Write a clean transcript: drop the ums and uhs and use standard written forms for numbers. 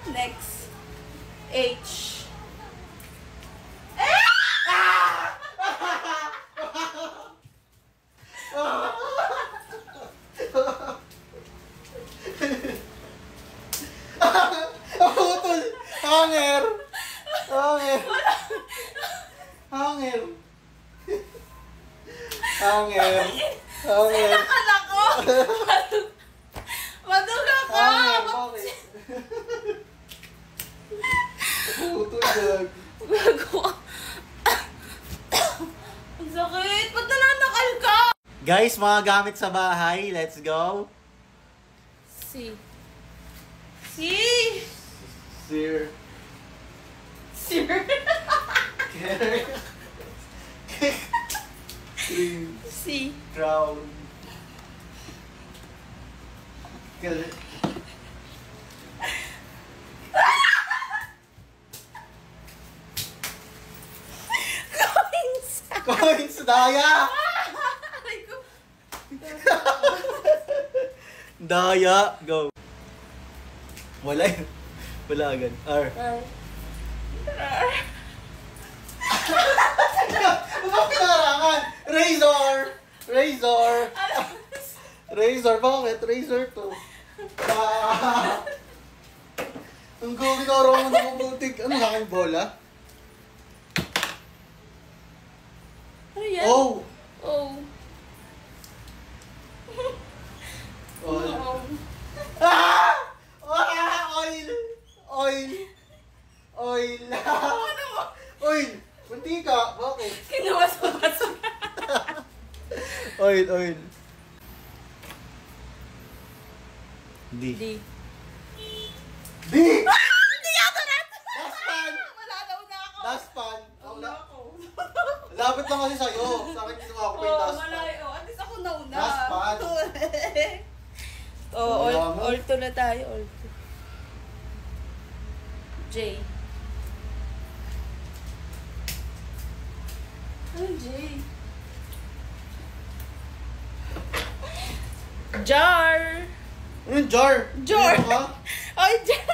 Next. H. Utol! Hanger! Hanger! Hanger! Hanger! Hanger! Sinakan ako! Maduga ka! Hanger! Bakit? Utol dag. Gago. Ang sakit! Ba't nananakal ka? Guys, mga gamit sa bahay. Let's go. C. C. Sir. Sir. C. Crown. Coins. Coins! Daya! Aray ko. Daya! Go. Wala yun. Wala agad. R. Ano pinarangan? Razor! Razor! Razor, bakit? Razor to. Ang gawin na araw mo nakubutig. Ano sa akin, bola? Ano yan? Oh! Oh. Oil. Oh. Ah! Oil! Oil! Oil! Ano mo? Oil! Munti ka! Bakit? Kinuha sa baso. Oil, oil. D. D. D! Hindi yata rin! Dustpan! Wala daw na ako. Dustpan! Wala ako. Lapit lang kasi sa'yo. Sa akin ginawa ko pa yung Oo, dustpan. malayo. At least ako nauna. Dustpan. Oo, Wala mo. all to na tayo. All to. J. Ano J? Jar. Ano yung jar? Jar. Ano ka? Ay, jar.